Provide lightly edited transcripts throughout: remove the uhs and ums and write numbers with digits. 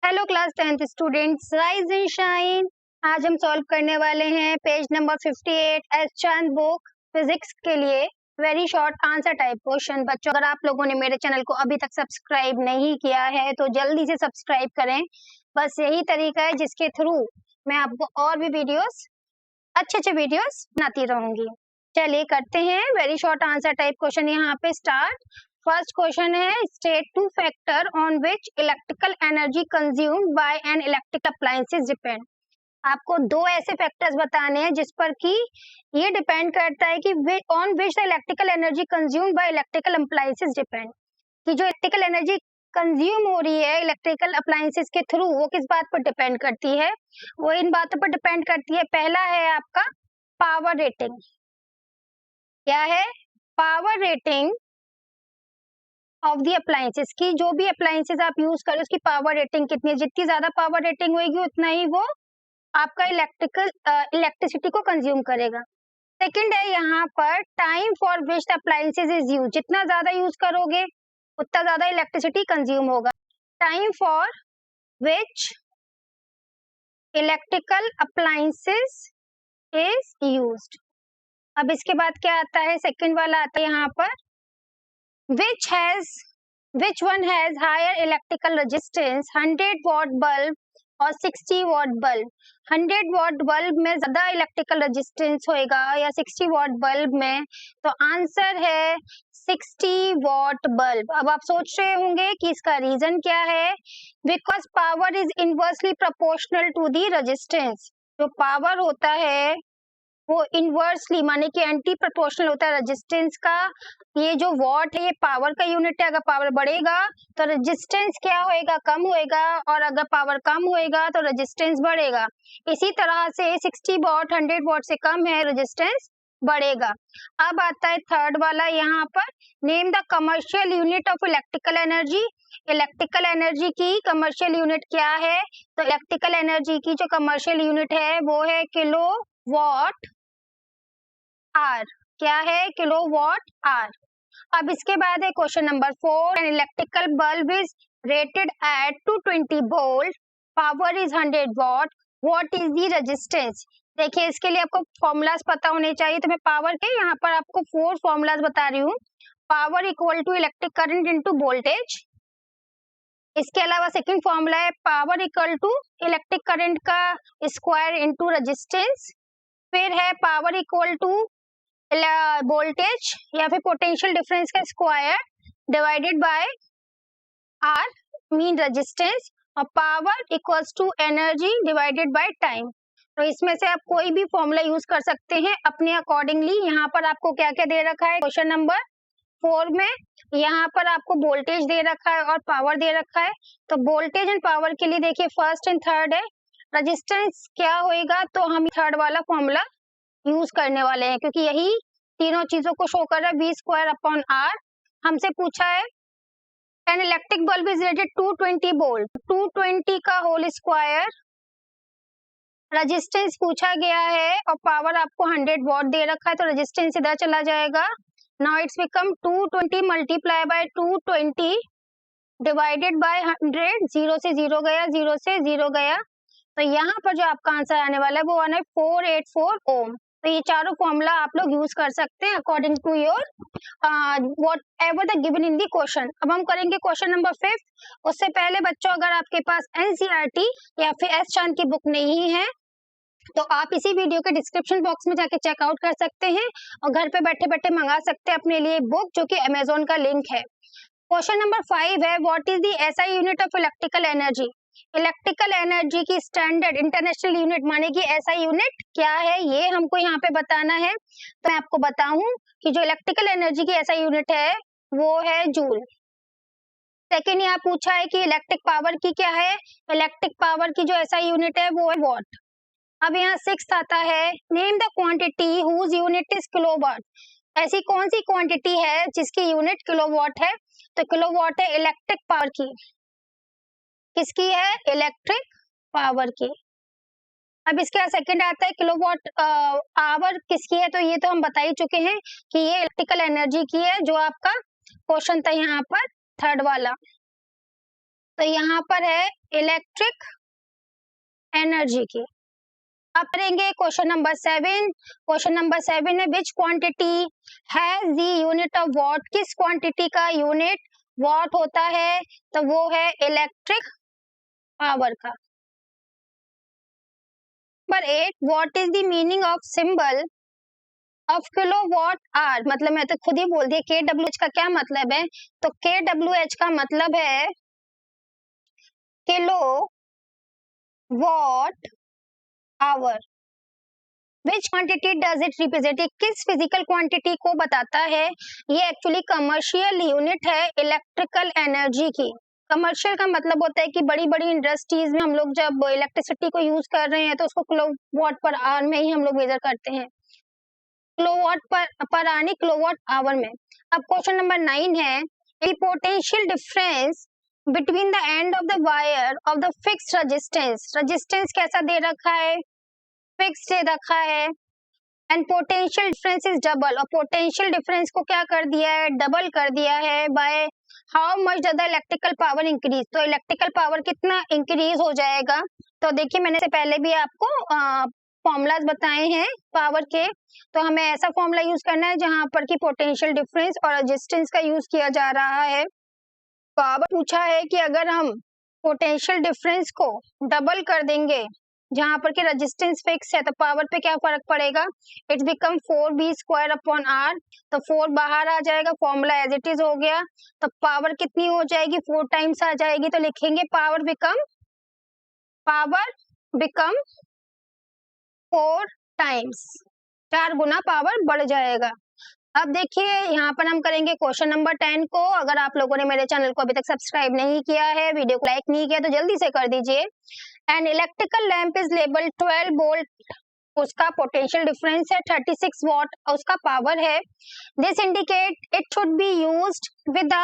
Hello class 10th students, rise and shine. आज हम solve करने वाले हैं पेज नंबर 58 एस चांद बुक फिजिक्स के लिए very short answer type question. बच्चों, अगर आप लोगों ने मेरे चैनल को अभी तक सब्सक्राइब नहीं किया है तो जल्दी से सब्सक्राइब करें। बस यही तरीका है जिसके थ्रू मैं आपको और भी वीडियोस अच्छे वीडियोस बनाती रहूंगी। चलिए करते हैं very short answer type question. यहाँ पे स्टार्ट। फर्स्ट क्वेश्चन है, state two factor on which electrical energy consumed bye an electric appliances depend. आपको दो ऐसे फैक्टर्स बताने हैं जिस पर कि ये डिपेंड करता है कि on which the electrical energy consumed by electrical appliances depend, कि जो इलेक्ट्रिकल एनर्जी कंज्यूम हो रही है इलेक्ट्रिकल अप्लायंसेस के थ्रू वो किस बात पर डिपेंड करती है। वो इन बातों पर डिपेंड करती है। पहला है आपका पावर रेटिंग। क्या है? Power rating of the appliances की, जो भी अप्लायंसेस आप यूज करें उसकी पावर रेटिंग कितनी है। जितनी ज्यादा पावर रेटिंग होगी उतना ही वो आपका इलेक्ट्रिसिटी को कंज्यूम करेगा। सेकंड है यहाँ पर time for which the appliances is use. जितना ज्यादा यूज करोगे उतना ज्यादा इलेक्ट्रिसिटी कंज्यूम होगा। Time for which electrical appliances is used. अब इसके बाद क्या आता है? सेकंड वाला आता है यहाँ पर which one has higher electrical resistance, 100 watt bulb और 60 watt bulb। 100 watt bulb में ज्यादा इलेक्ट्रिकल रेजिस्टेंस होएगा या 60 watt bulb में? तो आंसर है 60 watt bulb। अब आप सोच रहे होंगे कि इसका रीजन क्या है। Because power is inversely proportional to the resistance. जो पावर होता है वो इनवर्सली माने कि एंटी प्रोपोर्शनल होता है रेजिस्टेंस का। ये जो वॉट है ये पावर का यूनिट है। अगर पावर बढ़ेगा तो रेजिस्टेंस क्या होएगा? कम होएगा, और अगर पावर कम होएगा तो रेजिस्टेंस बढ़ेगा। इसी तरह से 60 वॉट 100 वॉट से कम है, रेजिस्टेंस बढ़ेगा। अब आता है थर्ड वाला यहाँ पर, name the commercial unit of electrical energy. Electrical energy की कमर्शियल यूनिट क्या है? तो इलेक्ट्रिकल एनर्जी की जो कमर्शियल यूनिट है वो है किलो वॉट आर। क्या है? Kilo watt hour. अब इसके बाद है question number 4, an electrical bulb is rated at 220 volt, power is 100 watt, what is the resistance. देखिए इसके लिए आपको फॉर्मूलाज पता होने चाहिए। तो मैं पावर के यहाँ पर आपको 4 फॉर्मूलाज बता रही हूँ। Power equal to electric current into voltage. इसके अलावा सेकंड फॉर्मूला है power equal to electric current का स्क्वायर इनटू रेजिस्टेंस। फिर है पावर इक्वल टू वोल्टेज या फिर पोटेंशियल डिफरेंस का square divided by R mean resistance, और power equals to energy divided by time. तो इसमें से आप कोई भी फॉर्मूला यूज कर सकते हैं अपने अकॉर्डिंगली। यहाँ पर आपको क्या क्या दे रखा है क्वेश्चन नंबर 4 में? यहाँ पर आपको वोल्टेज दे रखा है और पावर दे रखा है। तो वोल्टेज एंड पावर के लिए देखिए फर्स्ट एंड थर्ड है। रेजिस्टेंस क्या होएगा? तो हम थर्ड वाला फॉर्मूला यूज करने वाले हैं क्योंकि यही तीनों चीजों को शो कर रहा है। V²/R। हमसे पूछा है an electric bulb is rated 220 volt, 220 का होल स्क्वायर। रेजिस्टेंस पूछा गया है और पावर आपको 100 वॉट दे रखा है, तो रेजिस्टेंस इधर चला जाएगा। Now it's become 220 multiply by 220 divided by 100। 0 से 0 गया, 0 से 0 गया। तो यहाँ पर जो आपका आंसर आने वाला है वो आना है 484 ओम। तो ये चारों फॉर्मूला आप लोग यूज कर सकते हैं according to your whatever the given in the question. अब हम करेंगे क्वेश्चन नंबर 5। उससे पहले बच्चों, अगर आपके पास एनसीईआरटी या फिर एस चांद की बुक नहीं है तो आप इसी वीडियो के डिस्क्रिप्शन बॉक्स में जाके चेकआउट कर सकते हैं और घर पे बैठे बैठे मंगा सकते हैं अपने लिए बुक, जो कि अमेजोन का लिंक है। क्वेश्चन नंबर 5 है, what is the SI unit of electrical energy. Electrical energy की स्टैंडर्ड इंटरनेशनल यूनिट माने कि एसआई यूनिट क्या है, ये हमको यहाँ पे बताना है। तो मैं आपको बताऊं कि जो इलेक्ट्रिकल एनर्जी की एसआई यूनिट है वो है जूल। सेकेंड यहाँ पूछा है कि इलेक्ट्रिक पावर की क्या है। इलेक्ट्रिक पावर की जो एसआई यूनिट है वो है वॉट। अब यहाँ 6 आता है, name the quantity whose unit is kilowatt. ऐसी कौन सी क्वांटिटी है जिसकी यूनिट किलोवाट है? तो किलोवाट है इलेक्ट्रिक पावर की। किसकी है? इलेक्ट्रिक पावर की। अब इसके बाद सेकंड आता है किलोवाट आवर किसकी है? तो ये तो हम बता ही चुके हैं कि ये इलेक्ट्रिकल एनर्जी की है, जो आपका क्वेश्चन था यहाँ पर थर्ड वाला। तो यहाँ पर है इलेक्ट्रिक एनर्जी की। अब करेंगे क्वेश्चन नंबर 7। क्वेश्चन नंबर 7 है विच quantity has the unit of what, किस क्वांटिटी का यूनिट वॉट होता है, तो वो है इलेक्ट्रिक पावर का। Number 8 what is the meaning of symbol of kilowatt hour, मतलब मैं तो खुद ही बोल दिया KWH का क्या मतलब है, तो KWH का मतलब है kilo watt hour. Which quantity does it represent, किस फिजिकल क्वांटिटी को बताता है, ये एक्चुअली कमर्शियल यूनिट है इलेक्ट्रिकल एनर्जी की। कमर्शियल का मतलब होता है कि बड़ी बड़ी इंडस्ट्रीज में हम लोग जब इलेक्ट्रिसिटी को यूज कर रहे हैं तो उसको किलोवाट पर आवर में ही हम लोग मेजर करते हैं, किलोवाट पर आने किलोवाट आवर में। अब क्वेश्चन नंबर 9 है potential difference between the end of the wire of the fixed resistance, resistance कैसा दे रखा है, फिक्स दे रखा है, and potential difference is double, और पोटेंशियल डिफरेंस को क्या कर दिया है, डबल कर दिया है by how much the electrical power increase, तो इलेक्ट्रिकल पावर कितना इंक्रीज हो जाएगा। तो देखिए मैंने से पहले भी आपको फॉर्मूलाज बताए हैं पावर के, तो हमें ऐसा फॉर्मूला यूज करना है जहां पर कि पोटेंशियल डिफरेंस और रेजिस्टेंस का यूज किया जा रहा है। पावर पूछा है कि अगर हम पोटेंशियल डिफरेंस को डबल कर देंगे जहां पर कि रेजिस्टेंस फिक्स है तो पावर पे क्या फर्क पड़ेगा, it's become 4b² upon r, तो 4 बाहर आ जाएगा, फॉर्मूला एज इट इज हो गया, तो पावर कितनी हो जाएगी 4 टाइम्स आ जाएगी, तो लिखेंगे पावर बिकम 4 टाइम्स, 4 गुना पावर बढ़ जाएगा। अब देखिए यहाँ पर हम करेंगे क्वेश्चन नंबर 10 को। अगर आप लोगों ने मेरे चैनल को अभी तक सब्सक्राइब नहीं किया है, वीडियो को लाइक नहीं किया, तो जल्दी से कर दीजिए। An electrical lamp is label 12 volt, उसका पोटेंशियल डिफरेंस है 36 वॉट, उसका पावर है। This indicate it should be used with the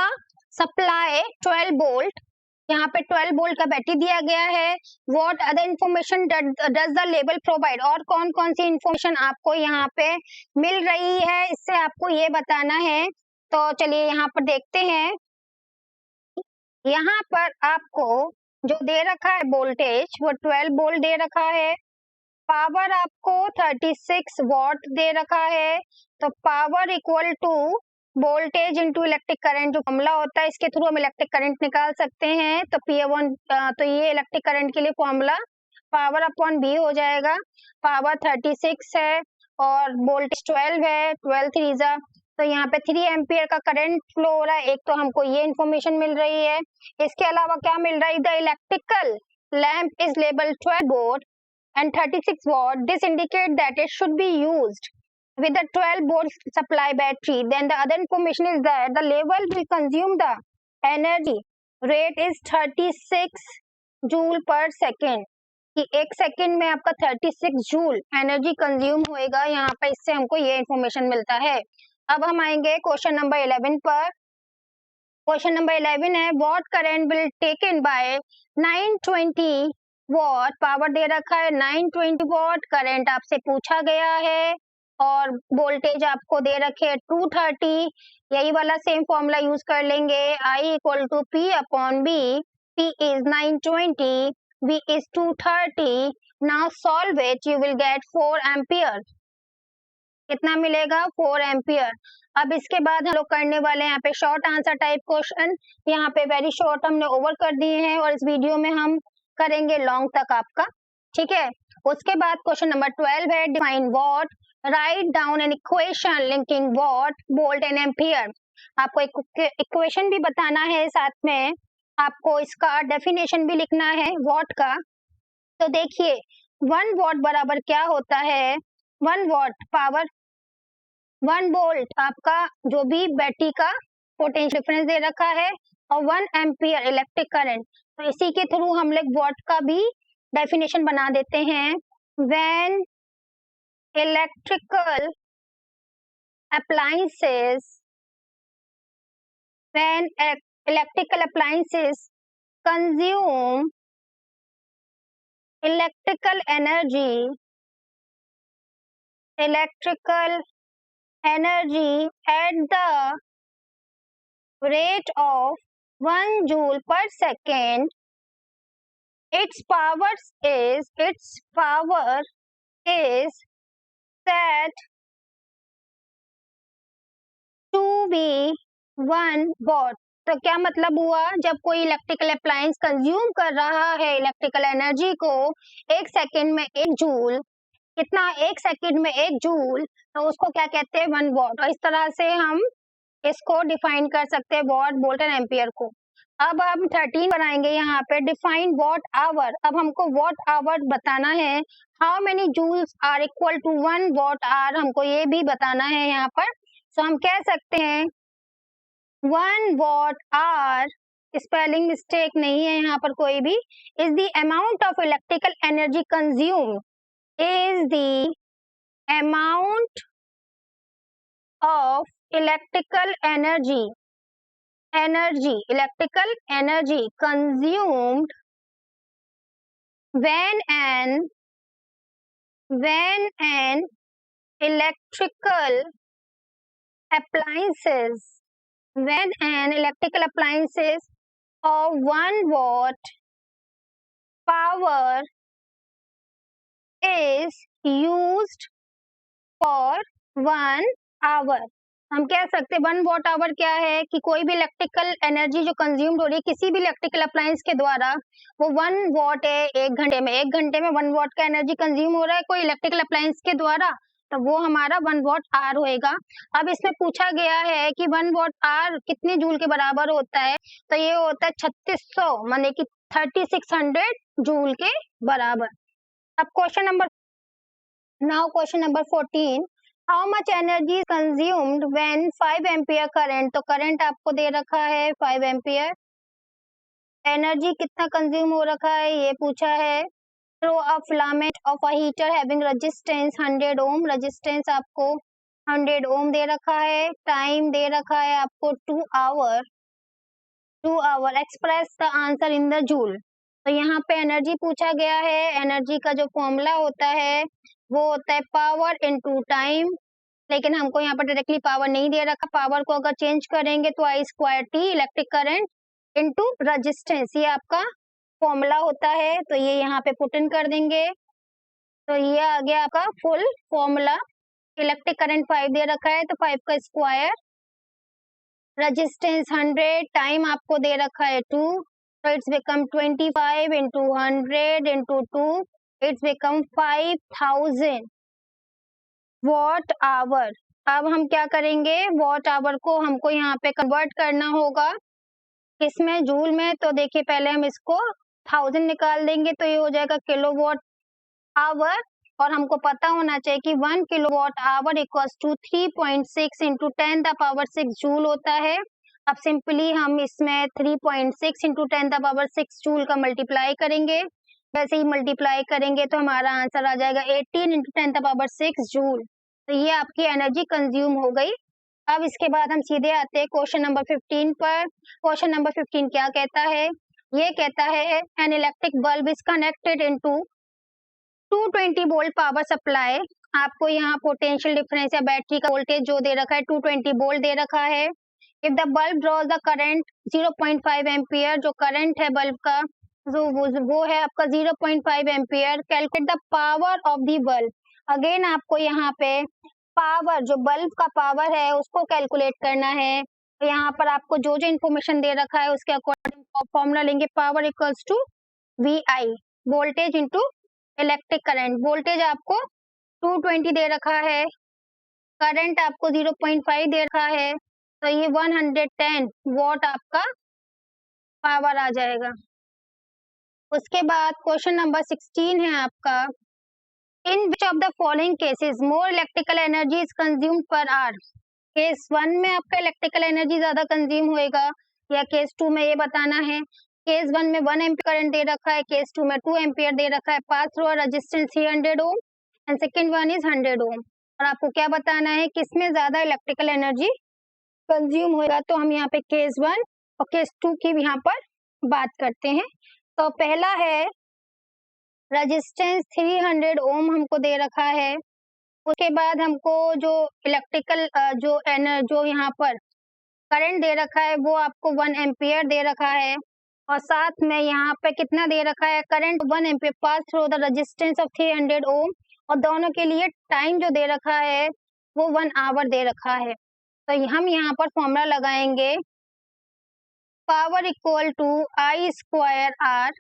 supply 12 volt, यहाँ पे 12 वोल्ट का बैटरी दिया गया है। What other information does the label provide, और कौन कौन सी इंफॉर्मेशन आपको यहाँ पे मिल रही है, इससे आपको ये बताना है। तो चलिए यहाँ पर देखते हैं, यहाँ पर आपको जो दे रखा है वोल्टेज वो 12 वोल्ट दे रखा है, पावर आपको 36 वॉट दे रखा है, तो power equal to voltage into electric current, जो फॉर्मूला होता है इसके थ्रू हम इलेक्ट्रिक करंट निकाल सकते हैं, तो P1, तो ये इलेक्ट्रिक करंट के लिए फॉर्मूला पावर अपॉन बी हो जाएगा। पावर 36 है और वोल्टेज 12 है, 12 3 जा, तो यहाँ पे 3 एम्पियर का करंट फ्लो हो रहा है। एक तो हमको ये इन्फॉर्मेशन मिल रही है, इसके अलावा क्या मिल रहा है, the electrical lamp is label 12 volt and 36 watt. This indicates that it should be used with the 12 volt supply battery. Then the other information is that the level will consume the energy rate is 36 joule per second, कि एक second में आपका 36 joule energy consume होएगा, यहाँ पर इससे हमको ये इंफॉर्मेशन मिलता है। अब हम आएंगे क्वेश्चन नंबर 11 पर। क्वेश्चन नंबर 11 है what current will taken by 920 watt, power दे रखा है 920 वॉट, करंट आपसे पूछा गया है और वोल्टेज आपको दे रखे है 230, यही वाला सेम फॉर्मूला यूज कर लेंगे, I equal to P upon B, P is 920, B is 230, now solve it, you will get 4 ampere, कितना मिलेगा 4 एम्पियर। अब इसके बाद हम लोग करने वाले हैं यहाँ पे शॉर्ट आंसर टाइप क्वेश्चन, यहाँ पे वेरी शॉर्ट हमने ओवर कर दिए हैं और इस वीडियो में हम करेंगे लॉन्ग तक आपका, ठीक है। उसके बाद क्वेश्चन नंबर 12 है define what, write down an equation linking what volt and ampere, आपको इक्वेशन भी बताना है, साथ में आपको इसका डेफिनेशन भी लिखना है वॉट का। तो देखिए 1 वॉट बराबर क्या होता है, 1 वॉट पावर 1 वोल्ट आपका जो भी बैटरी का पोटेंशियल डिफरेंस दे रखा है और 1 एम्पियर इलेक्ट्रिक करंट, तो इसी के थ्रू हम लोग वॉट का भी डेफिनेशन बना देते हैं। When electrical appliances when electrical appliances consume electrical energy at the rate of 1 joule per second. Its power is said to be 1 watt. तो क्या मतलब हुआ, जब कोई इलेक्ट्रिकल अप्लायंस कंज्यूम कर रहा है इलेक्ट्रिकल एनर्जी को 1 सेकेंड में 1 जूल, कितना 1 सेकेंड में 1 जूल, तो उसको क्या कहते हैं 1 वॉट। और इस तरह से हम इसको डिफाइन कर सकते हैं वॉट, वोल्ट एंड एम्पियर को। अब हम 13 बनाएंगे यहाँ पे, डिफाइन वॉट आवर। अब हमको वॉट आवर बताना है, how many joules are equal to 1 watt hour, हमको ये भी बताना है यहाँ पर। तो हम कह सकते हैं 1 वॉट आवर, स्पेलिंग मिस्टेक नहीं है यहाँ पर कोई भी, is the amount of electrical energy consume, is the amount of electrical energy consumed when an electrical appliances of 1 watt power is used for 1 hour. हम कह सकते हैं 1 वॉट आवर क्या है कि कोई भी इलेक्ट्रिकल एनर्जी जो कंज्यूम्ड हो रही है किसी भी इलेक्ट्रिकल अप्लायंस के द्वारा, वो 1 वॉट है 1 घंटे में। 1 घंटे में 1 वॉट का एनर्जी कंज्यूम हो रहा है कोई इलेक्ट्रिकल अप्लायंस के द्वारा, तो वो हमारा 1 वॉट आवर होएगा। अब इसमें पूछा गया है कि 1 वॉट आवर कितने जूल के बराबर होता है, तो ये होता है 3600, माने कि 3600 जूल के बराबर। अब question number 14, how much energy is consumed when 5 ampere current. तो करंट आपको दे रखा है 5 एम्पियर, एनर्जी कितना कंज्यूम हो रखा है ये पूछा है। Through a filament of a heater having resistance 100 ohm, resistance आपको 100 ओम दे रखा है, टाइम दे रखा है आपको 2 hour, express the answer in the joule. तो यहाँ पे एनर्जी पूछा गया है, एनर्जी का जो फॉर्मूला होता है वो होता है पावर इनटू टाइम, लेकिन हमको यहाँ पर डायरेक्टली पावर नहीं दे रखा। पावर को अगर चेंज करेंगे तो I square T electric current into resistance, ये आपका फॉर्मूला होता है। तो ये यहाँ पे पुट इन कर देंगे, तो ये आ गया आपका फुल फॉर्मूला। इलेक्ट्रिक करंट 5 दे रखा है तो 5 का स्क्वायर, रेजिस्टेंस 100, टाइम आपको दे रखा है 2, तो it's become 25 into 100 into 2, it's become 5000 watt hour. अब हम क्या करेंगे, वॉट आवर को हमको यहाँ पे कन्वर्ट करना होगा किसमें, जूल में। तो देखिए पहले हम इसको 1000 निकाल देंगे तो ये हो जाएगा किलोवाट आवर, और हमको पता होना चाहिए कि 1 kilowatt hour equals to 3.6 into 10⁻6 joule होता है। अब सिंपली हम इसमें 3.6 इंटू 10⁻6 जूल का मल्टीप्लाई करेंगे, वैसे ही मल्टीप्लाई करेंगे तो हमारा आंसर आ जाएगा 18 इंटू 10⁻6 जूल। तो ये आपकी एनर्जी कंज्यूम हो गई। अब इसके बाद हम सीधे आते हैं क्वेश्चन नंबर 15 पर। क्वेश्चन नंबर 15 क्या कहता है, ये कहता है an electric bulb is connected into 220 volt power supply. आपको यहाँ पोटेंशियल डिफरेंस या बैटरी का वोल्टेज जो दे रखा है 220 वोल्ट दे रखा है। If the bulb drawers the current 0.5 ampere, जो करंट है बल्ब का वो है आपका 0.5 ampere, calculate the power of the bulb. Again आपको यहाँ पे पावर, जो बल्ब का पावर है उसको कैलकुलेट करना है। तो यहाँ पर आपको जो जो इन्फॉर्मेशन दे रखा है उसके अकॉर्डिंग फॉर्मूला लेंगे, power equals to VI, voltage into electric current. Voltage आपको 220 दे रखा है, करंट आपको 0.5 दे रखा है, तो ये 110 वॉट आपका पावर आ जाएगा। उसके बाद क्वेश्चन नंबर 16 है आपका, in which of the following cases more electrical energy is consumed per hour. Case 1 में आपका इलेक्ट्रिकल एनर्जी ज्यादा कंज्यूम होएगा या केस 2 में, ये बताना है। केस 1 में 1 एम्पियर करंट दे रखा है, केस 2 में 2 एम्पियर दे रखा है, pass through resistance 300 ohm and second one is 100 ओम। और आपको क्या बताना है किसमें ज्यादा इलेक्ट्रिकल एनर्जी कंज्यूम होगा। तो हम यहाँ पे केस 1 और केस 2 की यहाँ पर बात करते हैं। तो पहला है रेजिस्टेंस 300 ओम हमको दे रखा है, उसके बाद हमको जो इलेक्ट्रिकल जो यहाँ पर करंट दे रखा है वो आपको 1 एम्पियर दे रखा है और साथ में यहाँ पे कितना दे रखा है, current 1 ampere pass through the resistance of 300 ओम और दोनों के लिए टाइम जो दे रखा है वो 1 आवर दे रखा है। तो हम यहाँ पर फॉर्मूला लगाएंगे power equal to I square R.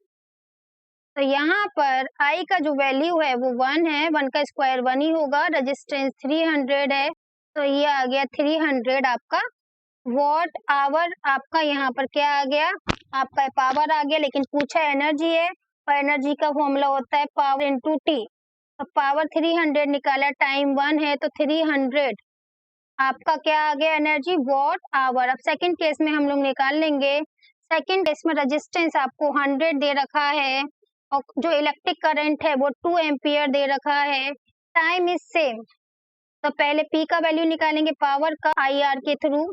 तो यहाँ पर I का जो वैल्यू है वो 1 है, 1 का स्क्वायर 1 ही होगा, रेजिस्टेंस 300 है, तो ये आ गया 300 आपका वॉट आवर। आपका यहाँ पर क्या आ गया, आपका पावर आ गया, लेकिन पूछा एनर्जी है और एनर्जी का फॉर्मूला होता है पावर इंटू टी। तो पावर 300 निकाला, टाइम 1 है तो 300 आपका क्या आ गया एनर्जी वॉट आवर। अब सेकंड केस में हम लोग निकाल लेंगे। सेकंड केस में रेजिस्टेंस आपको 100 दे रखा है और जो इलेक्ट्रिक करंट है वो 2 एम्पियर दे रखा है, टाइम इज सेम। तो पहले P का वैल्यू निकालेंगे पावर का IR के थ्रू,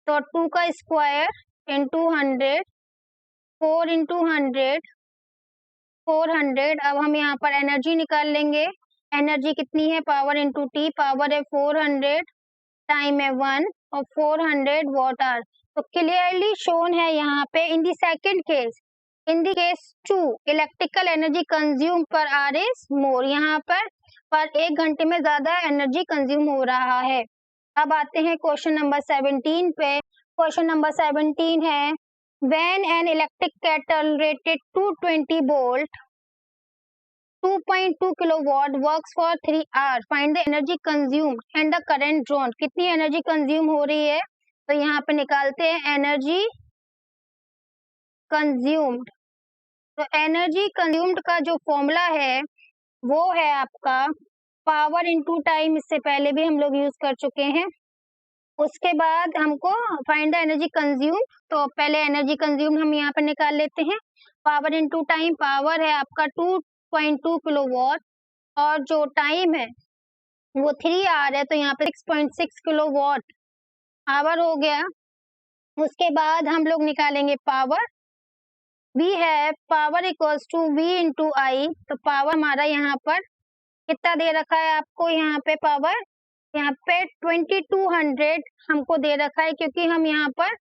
तो 2 का स्क्वायर इंटू 100, 4 इंटू 100, 400। अब हम यहाँ पर एनर्जी निकाल लेंगे, एनर्जी कितनी है, पावर इंटू टी, पावर है 400, टाइम है 1 और 400 वॉट आर। तो क्लियरली शोन है यहाँ पे in the second case, in the case 2 electrical energy consume per hour is more. यहाँ पर 1 घंटे में ज्यादा एनर्जी कंज्यूम हो रहा है। अब आते हैं क्वेश्चन नंबर 17 पे। क्वेश्चन नंबर 17 है when an electric kettle rated 220 volt 2.2 kilowatt works for 3 hour, find the energy consumed and the current drawn. कितनी एनर्जी कंज्यूम हो रही है, तो यहाँ पे निकालते हैं एनर्जी कंज्यूम्ड। तो एनर्जी कंज्यूम्ड का जो फॉर्मूला है वो है आपका पावर इंटू टाइम, इससे पहले भी हम लोग यूज कर चुके हैं। उसके बाद हमको फाइंड द एनर्जी कंज्यूम, तो पहले एनर्जी कंज्यूम हम यहाँ पर निकाल लेते हैं। पावर इंटू टाइम, पावर है आपका 2.2 किलोवाट और जो टाइम है वो 3 आवर है, तो यहाँ पे 6.6 किलोवाट आवर हो गया। उसके बाद हम लोग निकालेंगे पावर, V है power equals to V into I. तो पावर हमारा यहाँ पर कितना दे रखा है आपको, यहाँ पे पावर यहाँ पे 2200 हमको दे रखा है, क्योंकि हम यहाँ पर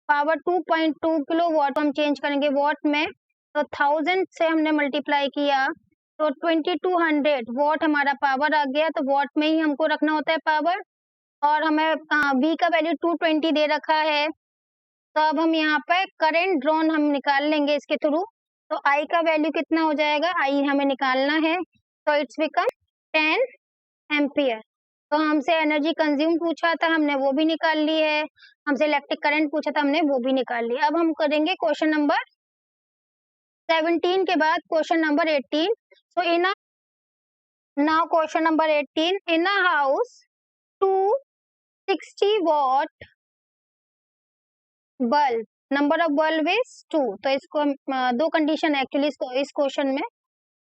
पावर 2.2 किलो वॉट हम चेंज करेंगे वॉट में, तो 1000 से हमने मल्टीप्लाई किया तो 2200 वॉट हमारा पावर आ गया। तो वॉट में ही हमको रखना होता है पावर, और हमें V का वैल्यू 220 दे रखा है। तो अब हम यहाँ पे करंट ड्रॉन हम निकाल लेंगे इसके थ्रू। तो I का वैल्यू कितना हो जाएगा, I हमें निकालना है, तो इट्स बिकम 10 एम्पियर। तो हमसे एनर्जी कंज्यूम पूछा था, हमने वो भी निकाल ली है, हमसे इलेक्ट्रिक करंट पूछा था, हमने वो भी निकाल लिया। अब हम करेंगे क्वेश्चन नंबर 17 के बाद question number 18। So in now question number 18, in a house 260 what bulb, number of bulb is 2। तो इसको दो कंडीशन एक्चुअली इस क्वेश्चन में।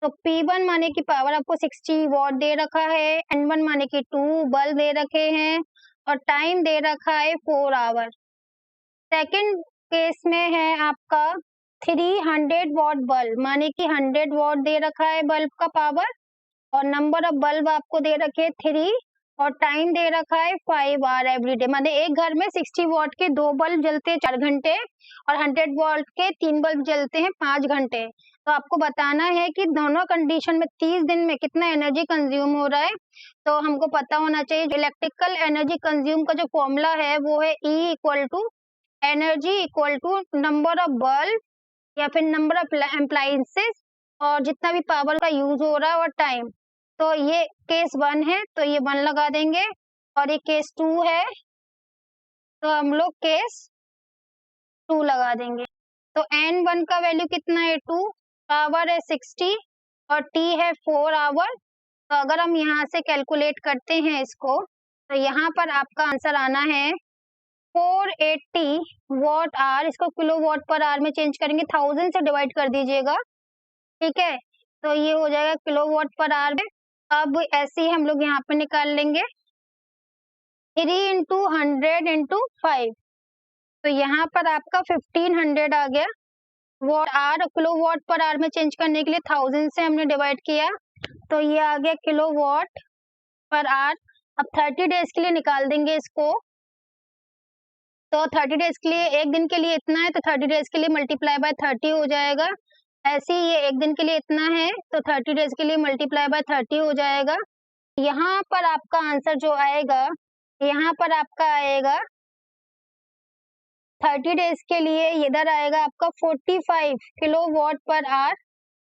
तो P1 माने की पावर आपको 60 वॉट दे रखा है, N1 माने की 2 बल्ब दे रखे हैं और टाइम दे रखा है 4 आवर। सेकंड केस में है आपका 300 वॉट बल्ब, माने की 100 वॉट दे रखा है बल्ब का पावर और नंबर ऑफ बल्ब आपको दे रखे 3 और टाइम दे रखा है 5 आवर एवरी डे। माने एक घर में 60 वॉट के 2 बल्ब जलते हैं 4 घंटे और 100 वॉट के 3 बल्ब जलते हैं 5 घंटे। तो आपको बताना है कि दोनों कंडीशन में 30 दिन में कितना एनर्जी कंज्यूम हो रहा है। तो हमको पता होना चाहिए इलेक्ट्रिकल एनर्जी कंज्यूम का जो फॉर्मूला है वो है E equal to energy equal to number of bulb या फिर नंबर ऑफ एप्लायंसेस और जितना भी पावर का यूज हो रहा है और टाइम। तो ये केस 1 है तो ये 1 लगा देंगे और ये केस 2 है तो हम लोग केस 2 लगा देंगे। तो N1 का वैल्यू कितना है 2, पावर है 60 और T है 4 आवर। तो अगर हम यहाँ से कैलकुलेट करते हैं इसको तो यहाँ पर आपका आंसर आना है 480 वॉट आवर। इसको किलो वॉट पर आवर में चेंज करेंगे, 1000 से डिवाइड कर दीजिएगा, ठीक है। तो ये हो जाएगा किलो वॉट पर आवर में। अब ऐसे ही हम लोग यहाँ पे निकाल लेंगे 3 इंटू 100 इंटू 5, तो यहाँ पर आपका 1500 आ गया watt hour. Kilo watt per hour में चेंज करने के लिए 1000 से हमने डिवाइड किया तो ये आ गया किलो वॉट पर आवर। अब 30 डेज के लिए निकाल देंगे इसको, तो 30 डेज के लिए, एक दिन के लिए इतना है तो 30 डेज के लिए मल्टीप्लाई बाय 30 हो जाएगा। ऐसे ही ये एक दिन के लिए इतना है तो 30 डेज के लिए मल्टीप्लाई बाय 30 हो जाएगा। यहाँ पर आपका आंसर जो आएगा, यहाँ पर आपका आएगा 30 डेज के लिए इधर आएगा आपका 45 किलोवाट पर आवर,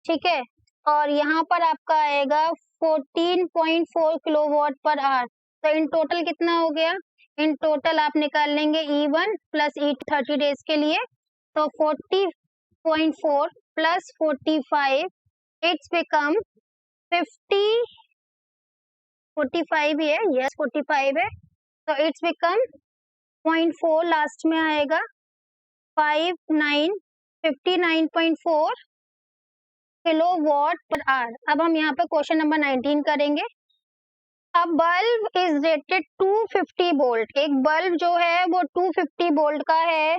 ठीक है। और यहाँ पर आपका आएगा 14.4 किलोवाट पर आवर। तो इन टोटल कितना हो गया? इन टोटल आप निकाल लेंगे E1 प्लस E2 30 डेज के लिए, तो 40.4 प्लस 45 इट्स बिकम 45 ही है, यस 45 है, तो इट्स बिकम 0.4 लास्ट में आएगा 59.4 किलोवाट पर आवर। अब हम यहाँ पे क्वेश्चन नंबर 19 करेंगे। अब बल्ब इज रेटेड 250 वोल्ट, एक बल्ब जो है वो 250 वोल्ट का है।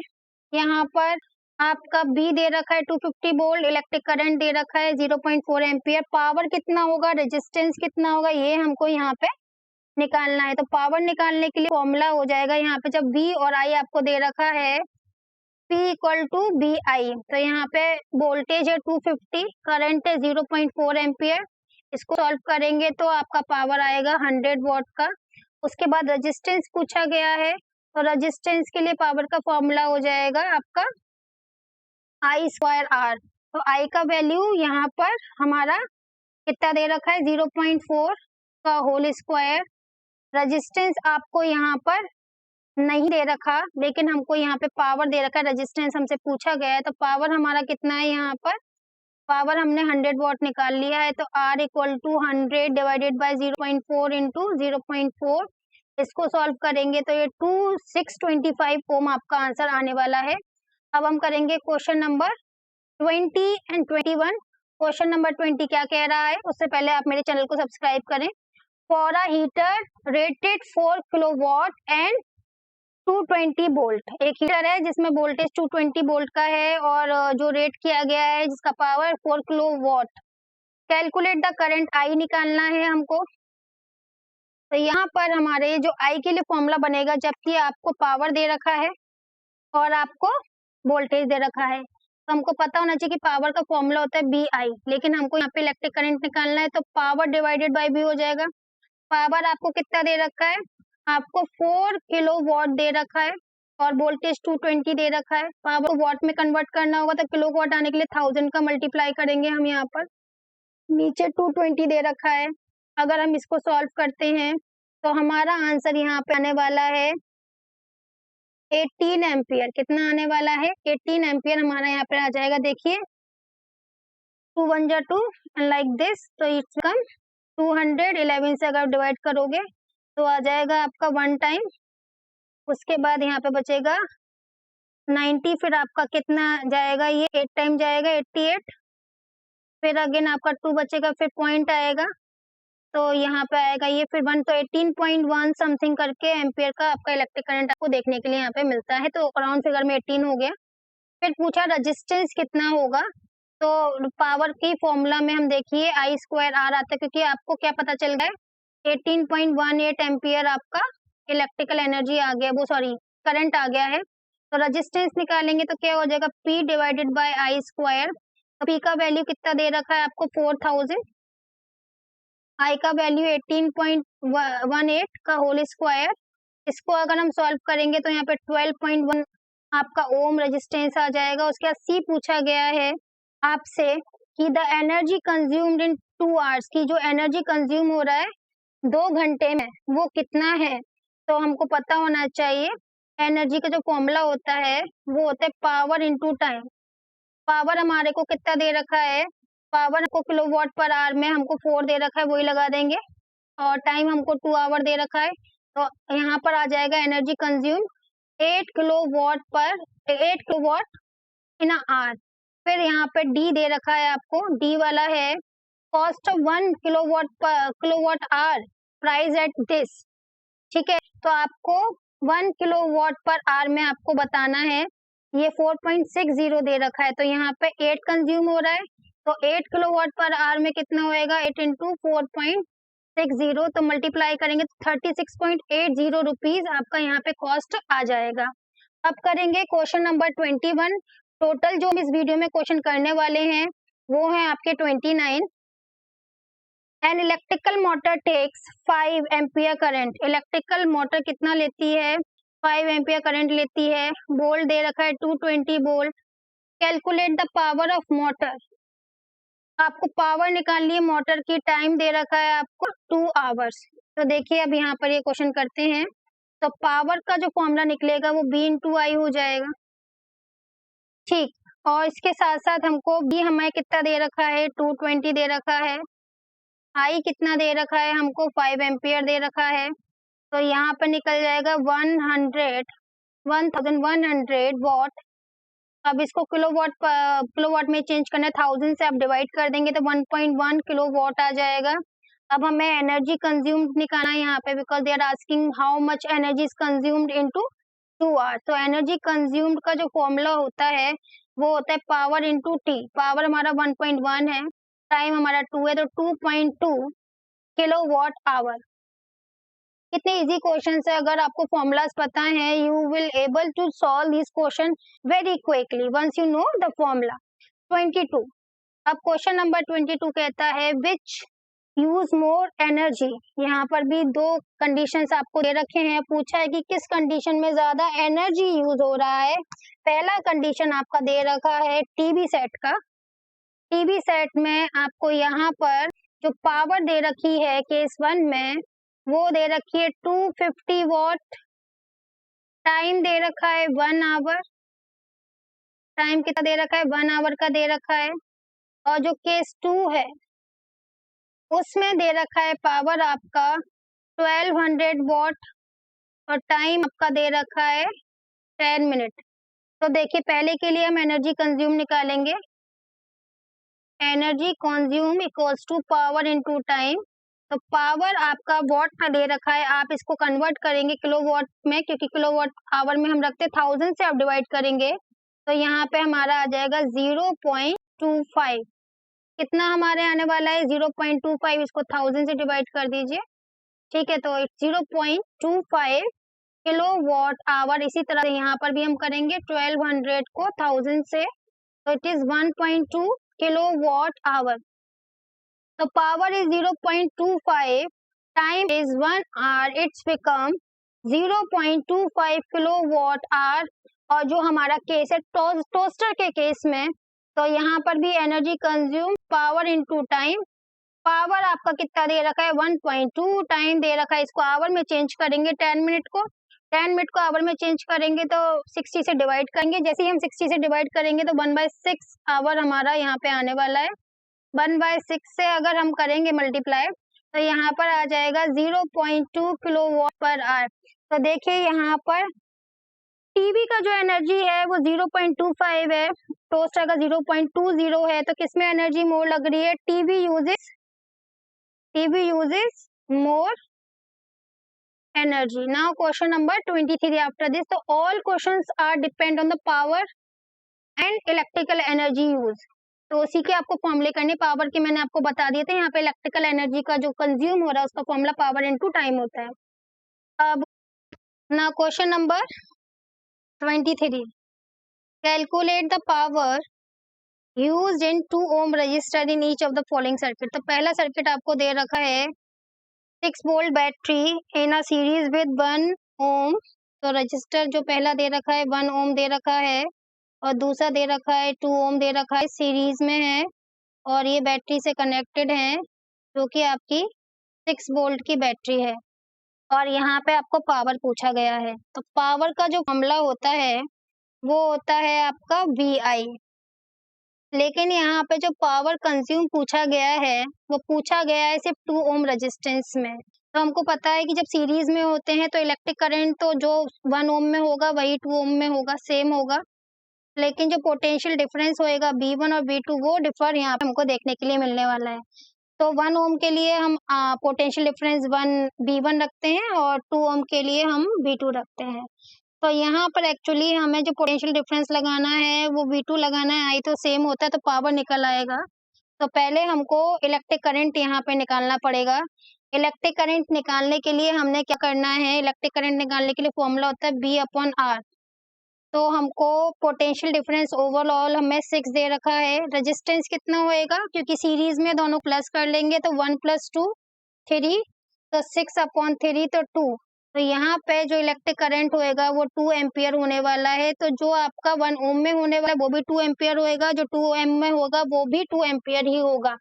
यहाँ पर आपका बी दे रखा है 250 वोल्ट, इलेक्ट्रिक करंट दे रखा है 0.4 एम्पियर, पावर कितना होगा, रेजिस्टेंस कितना होगा, ये हमको यहाँ पे निकालना है। तो पावर निकालने के लिए फॉर्मूला हो जाएगा यहाँ पे, जब V और I आपको दे रखा है P equal to B I, तो यहाँ पे वोल्टेज है 250, करंट है 0.4 एम्पियर, इसको सॉल्व करेंगे तो आपका पावर आएगा 100 वॉट का। उसके बाद रेजिस्टेंस पूछा गया है, तो रेजिस्टेंस के लिए पावर का फॉर्मूला हो जाएगा आपका I स्क्वायर R। तो I का वैल्यू यहाँ पर हमारा कितना दे रखा है 0.4 का होल स्क्वायर। रेजिस्टेंस आपको यहाँ पर नहीं दे रखा, लेकिन हमको यहाँ पे पावर दे रखा है, रेजिस्टेंस हमसे पूछा गया है, तो पावर हमारा कितना है, यहाँ पर पावर हमने 100 वॉट निकाल लिया है, तो R equal to 100 divided by 0.4 into 0.4, इसको सॉल्व करेंगे तो ये 2625 ओम आपका आंसर आने वाला है। अब हम करेंगे question number 20 and 21। Question number 20 क्या कह रहा है, उससे पहले आप मेरे चैनल को सब्सक्राइब करें। For a heater rated 4 kilowatt and 220 volt, एक हीटर है जिसमें वोल्टेज 220 वोल्ट का है और जो रेट किया गया है जिसका power 4 kilowatt, calculate the current I निकालना है हमको। तो यहाँ पर हमारे जो I के लिए फॉर्मूला बनेगा, जबकि आपको पावर दे रखा है और आपको वोल्टेज दे रखा है, तो हमको पता होना चाहिए कि पावर का फॉर्मूला होता है BI, लेकिन हमको यहाँ पे इलेक्ट्रिक करंट निकालना है, तो पावर डिवाइडेड बाय B हो जाएगा। पावर आपको कितना दे रखा है, आपको 4 किलोवाट दे रखा है और वोल्टेज 220 दे रखा है। पावर को वॉट में कन्वर्ट करना होगा, तो किलोवाट आने के लिए 1000 का मल्टीप्लाई करेंगे हम यहाँ पर, नीचे 220 दे रखा है। अगर हम इसको सॉल्व करते हैं तो हमारा आंसर यहाँ पे आने वाला है 18 एम्पियर। कितना आने वाला है, 18 एम्पियर हमारा यहाँ पे आ जाएगा। देखिए 2 1 जा 2 लाइक दिस, तो इट्स कम 211 से अगर डिवाइड करोगे तो आ जाएगा आपका 1 टाइम, उसके बाद यहाँ पे बचेगा 90, फिर आपका कितना जाएगा, ये 8 टाइम जाएगा 88, फिर अगेन आपका 2 बचेगा, फिर पॉइंट आएगा तो यहाँ पे आएगा ये, फिर 1, तो 18.1 समथिंग करके एम्पियर का आपका इलेक्ट्रिक करंट आपको देखने के लिए यहाँ पे मिलता है। तो राउंड फिगर में 18 हो गया। फिर पूछा रेजिस्टेंस कितना होगा, तो पावर की फॉर्मूला में हम देखिए I स्क्वायर R आता है, क्योंकि आपको क्या पता चल गया है 18.18 एम्पियर आपका इलेक्ट्रिकल एनर्जी आ गया, वो सॉरी करंट आ गया है। तो रेजिस्टेंस निकालेंगे तो क्या हो जाएगा P divided by I square. तो P का वैल्यू कितना दे रखा है आपको 4000, I का वैल्यू 18.18 का होल स्क्वायर। इसको अगर हम सॉल्व करेंगे तो यहाँ पे 12.1 आपका ओम रेजिस्टेंस आ जाएगा। उसके बाद C पूछा गया है आपसे कि the energy consumed in 2 hours, की जो एनर्जी कंज्यूम हो रहा है 2 घंटे में वो कितना है। तो हमको पता होना चाहिए एनर्जी का जो फॉर्मूला होता है वो होता है पावर इनटू टाइम। पावर हमारे को कितना दे रखा है, पावर को किलोवाट पर आवर में हमको 4 दे रखा है, वही लगा देंगे, और टाइम हमको 2 आवर दे रखा है। तो यहाँ पर आ जाएगा energy consume 8 kilowatt in hour. फिर यहाँ पे डी दे रखा है आपको, डी वाला है cost of 1 kilowatt our price at this, ठीक है। तो आपको 1 किलोवाट पर आवर में आपको बताना है, ये 4.60 दे रखा है, तो यहाँ पे 8 कंज्यूम हो रहा है, तो 8 किलोवाट पर आवर में कितना होएगा 8 इंटू 4.60, तो मल्टीप्लाई करेंगे तो 36.80 रुपीज आपका यहाँ पे कॉस्ट आ जाएगा। अब करेंगे क्वेश्चन नंबर 21। टोटल जो हम इस वीडियो में क्वेश्चन करने वाले हैं वो है आपके 29। An electrical motor takes 5 ampere current. Electrical motor कितना लेती है? 5 एम्पियर करंट लेती है। वोल्ट दे रखा है 220 volt. Calculate the power of motor. आपको पावर निकालनी है मोटर की। टाइम दे रखा है आपको 2 आवर्स। तो देखिए अब यहाँ पर ये क्वेश्चन करते हैं। तो पावर का जो फॉर्मूला निकलेगा वो बी इंटू आई हो जाएगा। ठीक। और इसके साथ साथ हमको बी हमें कितना दे रखा है? 220 दे रखा है। आई कितना दे रखा है? हमको 5 एम्पियर दे रखा है। तो यहाँ पर निकल जाएगा 1100 वॉट। अब इसको किलोवाट में चेंज करना है। 1000 से आप डिवाइड कर देंगे तो 1.1 किलोवाट आ जाएगा। अब हमें एनर्जी कंज्यूम्ड निकालना है यहाँ पे, because they are asking how much energy is consumed into 2 hours. तो एनर्जी कंज्यूम्ड का जो फॉर्मूला होता है वो होता है पावर इनटू टी। पावर हमारा 1.1 है, टाइम हमारा 2 है, तो 2.2 किलोवाट आवर। कितने इजी क्वेश्चन है, अगर आपको फॉर्मूलाज पता है you will able to solve this question very quickly once you know the formula. 22। अब क्वेश्चन नंबर 22 कहता है विच यूज मोर एनर्जी। यहाँ पर भी दो कंडीशंस आपको दे रखे हैं। पूछा है कि किस कंडीशन में ज्यादा एनर्जी यूज हो रहा है। पहला कंडीशन आपका दे रखा है टीवी सेट का। टीवी सेट में आपको यहाँ पर जो पावर दे रखी है केस 1 में वो दे रखी है 250 वॉट। टाइम दे रखा है 1 आवर। टाइम कितना दे रखा है? 1 आवर का दे रखा है। और जो केस 2 है उसमें दे रखा है पावर आपका 1200 वॉट और टाइम आपका दे रखा है 10 मिनट। तो देखिए पहले के लिए हम एनर्जी कंज्यूम निकालेंगे। Energy consume equals to power into time. तो पावर आपका वॉट में दे रखा है, आप इसको कन्वर्ट करेंगे किलोवाट में, क्योंकि किलोवाट आवर में हम रखते 1000 से आप डिवाइड करेंगे तो यहाँ पे हमारा आ जाएगा 0.25। कितना हमारे आने वाला है? 0.25। इसको 1000 से डिवाइड कर दीजिए। ठीक है, तो 0.25 किलोवाट आवर। इसी तरह से यहाँ पर भी हम करेंगे 1200 को 1000 से, तो इट इज 1.2 किलोवाट आवर। तो power is 0.25, time is 1 hour, it's become 0.25 kilowatt hour. और जो हमारा केस है टोस्टर के केस में, तो यहाँ पर भी energy consume power into time. Power आपका कितना दे रखा है? 1.2। टाइम दे रखा है, इसको आवर में चेंज करेंगे 10 मिनट को। 10 मिनट को आवर में चेंज करेंगे तो 60 से डिवाइड करेंगे। जैसे ही हम 60 से डिवाइड करेंगे तो 1/6 आवर हमारा यहाँ पे आने वाला है। 1/6 से अगर हम करेंगे मल्टीप्लाई तो यहाँ पर आ जाएगा 0.2 किलोवाट पर आवर। तो देखिए यहाँ पर टीवी का जो एनर्जी है वो 0.25 है, टोस्टर का 0.20 है। तो किसमें एनर्जी मोर लग रही है? TV uses more energy. Now question number 23 after this. So all questions are depend on the power and electrical energy use. तो उसी के आपको फॉर्मूले करने। पावर के मैंने आपको बता दिए थे। यहाँ पे इलेक्ट्रिकल एनर्जी का जो कंज्यूम हो रहा है उसका फॉर्मूला पावर इनटू टाइम होता है। अब ना question number 23, calculate the power used in 2 ohm register in each of the following circuit. तो पहला सर्किट आपको दे रखा है 6 volt battery in a series with 1 ओम। तो रजिस्टर जो पहला दे रखा है 1 ओम दे रखा है और दूसरा दे रखा है 2 ओम दे रखा है, सीरीज में है और ये बैटरी से कनेक्टेड है जो कि आपकी 6 वोल्ट की बैटरी है। और यहाँ पे आपको पावर पूछा गया है। तो पावर का जो फॉर्मूला होता है वो होता है आपका VI। लेकिन यहाँ पे जो पावर कंज्यूम पूछा गया है वो पूछा गया है सिर्फ 2 ओम रेजिस्टेंस में। तो हमको पता है कि जब सीरीज में होते हैं तो इलेक्ट्रिक करंट तो जो 1 ओम में होगा वही 2 ओम में होगा, सेम होगा। लेकिन जो पोटेंशियल डिफरेंस होएगा V1 और V2 वो डिफर यहाँ पे हमको देखने के लिए मिलने वाला है। तो 1 ओम के लिए हम पोटेंशियल डिफरेंस V1 रखते हैं और 2 ओम के लिए हम V2 रखते हैं। तो यहाँ पर एक्चुअली हमें जो पोटेंशियल डिफरेंस लगाना है वो V2 लगाना है। आई तो सेम होता है तो पावर निकल आएगा। तो पहले हमको इलेक्ट्रिक करंट यहाँ पे निकालना पड़ेगा। इलेक्ट्रिक करंट निकालने के लिए हमने क्या करना है? इलेक्ट्रिक करंट निकालने के लिए फॉर्मूला होता है B/R। तो हमको पोटेंशियल डिफरेंस ओवरऑल हमें 6 दे रखा है। रेजिस्टेंस कितना होएगा, क्योंकि सीरीज में दोनों प्लस कर लेंगे तो 1 + 2 3, तो 6/3 तो 2। तो यहाँ पे जो इलेक्ट्रिक करंट होएगा वो 2 एम्पियर होने वाला है। तो जो आपका 1 ओम में होने वाला है वो भी 2 एम्पियर होएगा, जो 2 एम में होगा वो भी 2 एम्पियर ही होगा।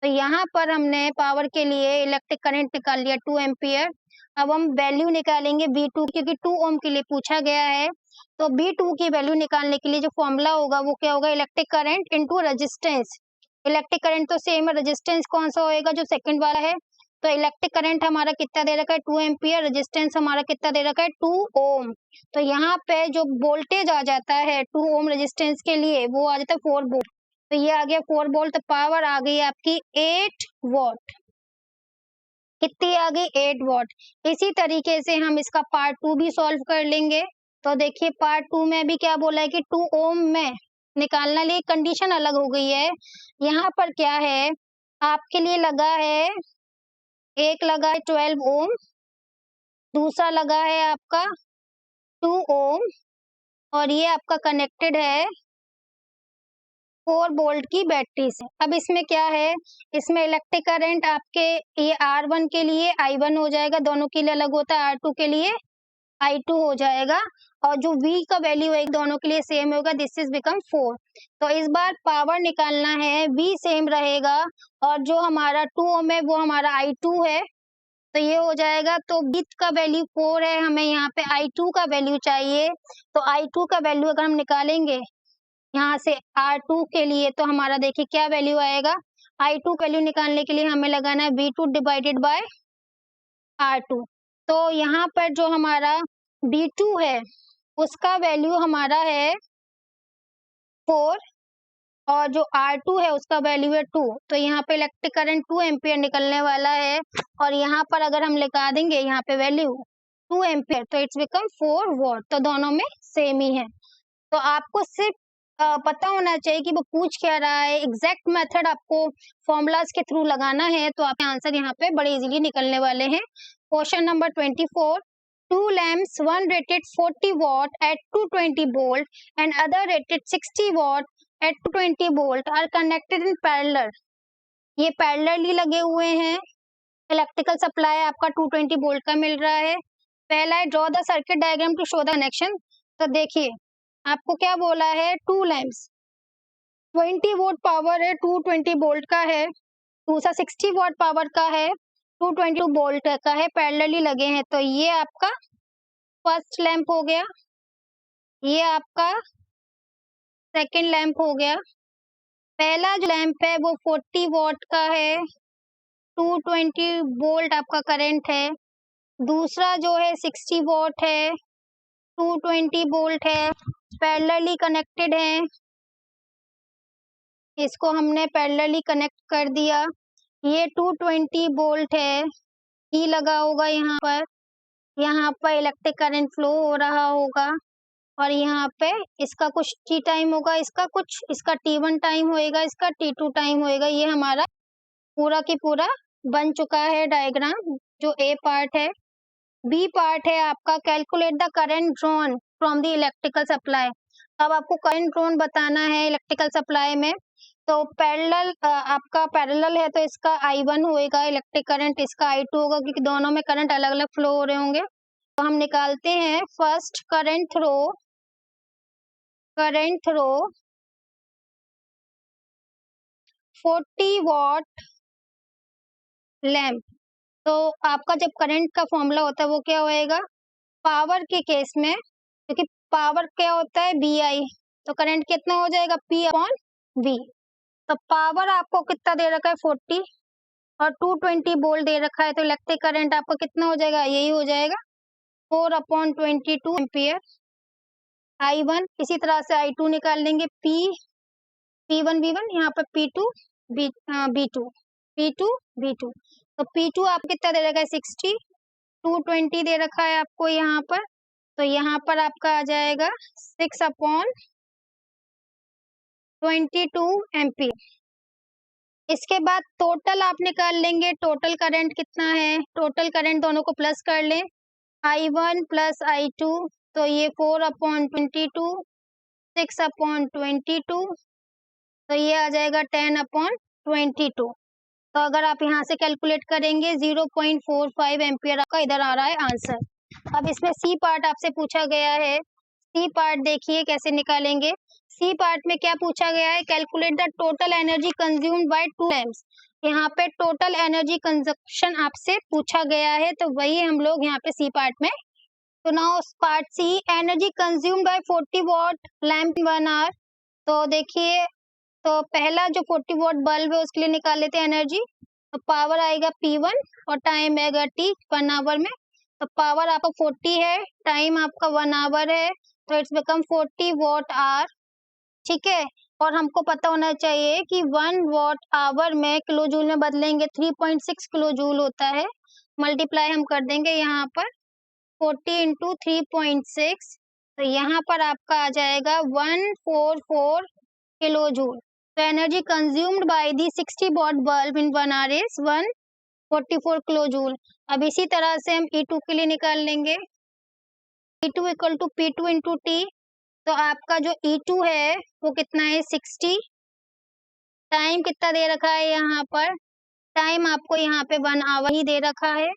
तो यहाँ पर हमने पावर के लिए इलेक्ट्रिक करंट निकाल लिया 2 एम्पियर। अब हम वैल्यू निकालेंगे V2, क्योंकि 2 ओम के लिए पूछा गया है। तो V2 की वैल्यू निकालने के लिए जो फॉर्मूला होगा वो क्या होगा, electric current into resistance. Electric current तो सेम है, रेजिस्टेंस कौन सा होएगा, जो सेकंड वाला है। तो इलेक्ट्रिक करंट हमारा कितना दे रखा है, 2 एम्पियर। रेजिस्टेंस हमारा कितना दे रखा है, 2 ओम। तो यहाँ पे जो वोल्टेज आ जाता है 2 ओम रेजिस्टेंस के लिए वो आ जाता है 4 वोल्ट। तो ये आ गया 4 वोल्ट। तो पावर आ गई आपकी 8 वॉट। कितनी आ गई, 8 वॉट। इसी तरीके से हम इसका पार्ट 2 भी सॉल्व कर लेंगे। तो देखिए पार्ट 2 में भी क्या बोला है कि 2 ओम में निकालना, लिए कंडीशन अलग हो गई है। यहाँ पर क्या है, आपके लिए लगा है, एक लगा है 12 ओम, दूसरा लगा है आपका 2 ओम, और ये आपका कनेक्टेड है 4 वोल्ट की बैटरी से। अब इसमें क्या है, इसमें इलेक्ट्रिक करंट आपके ये R1 के लिए I1 हो जाएगा, दोनों के लिए अलग होता है, R2 के लिए I2 हो जाएगा, और जो V का वैल्यू है दोनों के लिए सेम होगा, दिस इज बिकम 4। तो इस बार पावर निकालना है, V सेम रहेगा, और जो हमारा 2 ओम है वो हमारा I2 है, तो ये हो जाएगा। तो V का वैल्यू 4 है, हमें यहाँ पे I2 का वैल्यू चाहिए। तो I2 का वैल्यू अगर हम निकालेंगे यहाँ से R2 के लिए, तो हमारा देखिए क्या वैल्यू आएगा। I2 वैल्यू निकालने के लिए हमें लगाना है V2 डिवाइडेड बाय R2। तो यहाँ पर जो हमारा V2 है उसका वैल्यू हमारा है 4, और जो R2 है उसका वैल्यू है 2। तो यहाँ पे इलेक्ट्रिक करंट 2 एम्पियर निकलने वाला है, और यहाँ पर अगर हम लगा देंगे यहाँ पे वैल्यू 2 एम्पियर, तो इट्स बिकम 4 वॉट। तो दोनों में सेम ही है। तो आपको सिर्फ पता होना चाहिए कि वो पूछ क्या रहा है। एग्जैक्ट मेथड आपको फॉर्मूलाज के थ्रू लगाना है, तो आपके आंसर यहाँ पे बड़े इजीली निकलने वाले हैं। Question number 24, 2 lamps, one rated 40 watt at 220 volt and other rated 60 watt at 220 volt are connected in parallel। ये पैरेलली लगे हुए हैं। इलेक्ट्रिकल सप्लाई आपका 220 वोल्ट का मिल रहा है। पहला है draw the circuit diagram to show the connection. तो देखिए आपको क्या बोला है, 2 लैंप्स 20 वोल्ट पावर है, 220 वोल्ट का है, दूसरा 60 वॉट पावर का है, 220 वोल्ट का है, पैरेलली लगे हैं। तो ये आपका फर्स्ट लैंप हो गया, ये आपका सेकंड लैंप हो गया। पहला जो लैंप है वो 40 वॉट का है, 220 वोल्ट आपका करंट है। दूसरा जो है 60 वॉट है, 220 वोल्ट है, पैरेलली कनेक्टेड है। इसको हमने पैरेलली कनेक्ट कर दिया। ये 220 वोल्ट है, ई लगा होगा यहाँ पर इलेक्ट्रिक करंट फ्लो हो रहा होगा, और यहाँ पे इसका कुछ टी टाइम होगा, इसका T1 टाइम होएगा, इसका T2 टाइम होएगा। ये हमारा पूरा की पूरा बन चुका है डायग्राम, जो ए पार्ट है। बी पार्ट है आपका calculate the current drawn from the electrical supply. अब आपको करंट ड्रॉन बताना है इलेक्ट्रिकल सप्लाई में। तो पैरेलल आपका पैरेलल है, तो इसका I1 होएगा इलेक्ट्रिक करंट, इसका I2 होगा, क्योंकि दोनों में करंट अलग अलग फ्लो हो रहे होंगे। तो हम निकालते हैं first current throw 40 watt lamp. तो आपका जब करंट का फॉर्मूला होता है वो क्या होएगा, पावर के केस में, क्योंकि पावर क्या होता है BI, तो करंट कितना हो जाएगा P/V। तो पावर आपको कितना दे रखा है 40, और 220 वोल्ट दे रखा है, तो इलेक्ट्रिक करंट आपका कितना हो जाएगा, यही हो जाएगा 4/22 एम्पियर। I1 इसी तरह से I2 निकाल लेंगे, P1 V1, यहाँ पर P2 B2। तो P2 आप कितना दे रखा है 60, 220 दे रखा है आपको यहाँ पर, तो यहाँ पर आपका आ जाएगा 6/22 एम्पियर। इसके बाद टोटल आप निकाल लेंगे, टोटल करंट कितना है, टोटल करंट दोनों को प्लस कर लें, I1 + I2 तो ये 4/22, 6/22, तो ये आ जाएगा 10/22। तो अगर आप यहाँ से कैलकुलेट करेंगे 0.45 एम्पियर आपका इधर आ रहा है आंसर। अब इसमें सी पार्ट आपसे पूछा गया है। सी पार्ट देखिए कैसे निकालेंगे। सी पार्ट में क्या पूछा गया है, calculate the total energy consumed bye 2 amps. यहाँ पे टोटल एनर्जी कंजप्शन आपसे पूछा गया है, तो वही हम लोग यहाँ पे सी पार्ट में। तो now part C, energy consumed by 40 watt lamp 1 hour. तो देखिए, तो पहला जो 40 वॉट बल्ब है उसके लिए निकाल लेते हैं एनर्जी। तो पावर आएगा P1 और टाइम आएगा T 1 आवर में। तो पावर आपका 40 है, टाइम आपका 1 आवर है, तो इट्स बिकम 40 वॉट आवर। ठीक है, और हमको पता होना चाहिए कि 1 वॉट आवर में किलो जूल में बदलेंगे 3.6 किलो जूल होता है। मल्टीप्लाई हम कर देंगे यहाँ पर 40 इंटू 3.6, तो यहाँ पर आपका आ जाएगा 144 किलो जूल। तो energy consumed by the 60 what bulb in 1 our is 144 kilo joule. अब इसी तरह से हम E2 के लिए निकाल लेंगे। E2 equal to P2 into T. तो आपका जो E2 है वो कितना है 60। टाइम कितना दे रखा है यहाँ पर, टाइम आपको यहाँ पे 1 आवर ही दे रखा है,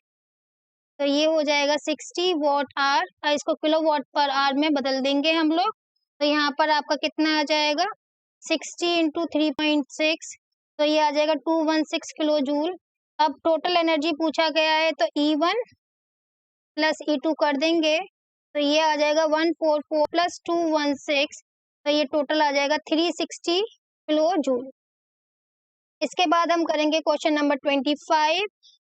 तो ये हो जाएगा 60 वॉट आवर और इसको किलो वॉट पर आवर में बदल देंगे हम लोग। तो यहाँ पर आपका कितना आ जाएगा 60 इंटू 3.6, तो ये आ जाएगा 216 किलो जूल। अब टोटल एनर्जी पूछा गया है, तो E1 प्लस E2 कर देंगे, तो ये आ जाएगा 144 प्लस 216, तो ये टोटल आ जाएगा 360 किलो जूल। इसके बाद हम करेंगे क्वेश्चन नंबर 25।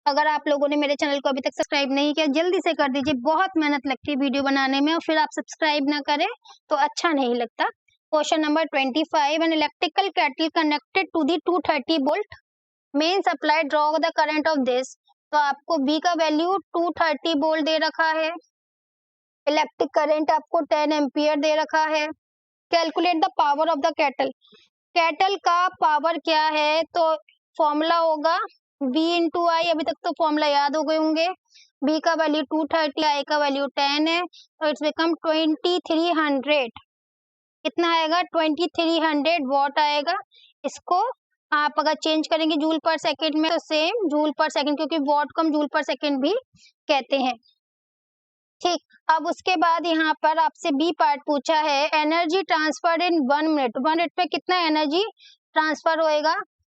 अगर आप लोगों ने मेरे चैनल को अभी तक सब्सक्राइब नहीं किया, जल्दी से कर दीजिए, बहुत मेहनत लगती है वीडियो बनाने में और फिर आप सब्सक्राइब ना करें तो अच्छा नहीं लगता। Question number 25, an electrical kettle connected to the 230 volt main supply, draw the current of this. तो आपको बी का वैल्यू 230 वोल्ट दे रखा है, इलेक्ट्रिक करंट आपको 10 एम्पियर दे रखा है। Calculate the power of the kettle. Kettle का पावर क्या है, तो फॉर्मूला होगा V इंटू आई। अभी तक तो फॉर्मूला याद हो गए होंगे। B का वैल्यू 230, I का वैल्यू 10 है, तो इट्स बिकम 2300। कितना आएगा 2300 वॉट आएगा। इसको आप अगर चेंज करेंगे जूल पर सेकंड में तो सेम जूल पर सेकंड, क्योंकि वॉट को हम जूल पर सेकंड भी कहते हैं। ठीक, अब उसके बाद यहाँ पर आपसे बी पार्ट पूछा है, एनर्जी ट्रांसफर इन 1 मिनट। 1 मिनट में कितना एनर्जी ट्रांसफर होएगा,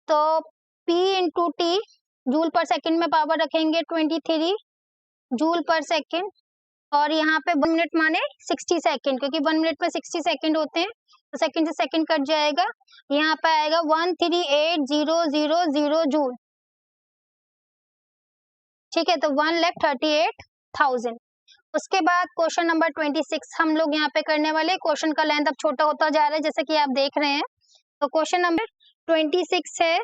तो P इंटू टी, जूल पर सेकंड में पावर रखेंगे 23 जूल पर सेकंड, और यहाँ पे 1 मिनट माने 60 सेकंड, क्योंकि 1 मिनट में 60 सेकंड होते हैं, तो सेकंड से सेकंड कट जाएगा। यहाँ पे आएगा 138000 जूल। ठीक है, तो 1,38,000। उसके बाद क्वेश्चन नंबर 26 हम लोग यहाँ पे करने वाले। क्वेश्चन का लेंथ अब छोटा होता जा रहा है जैसे कि आप देख रहे हैं। तो क्वेश्चन नंबर 26 है,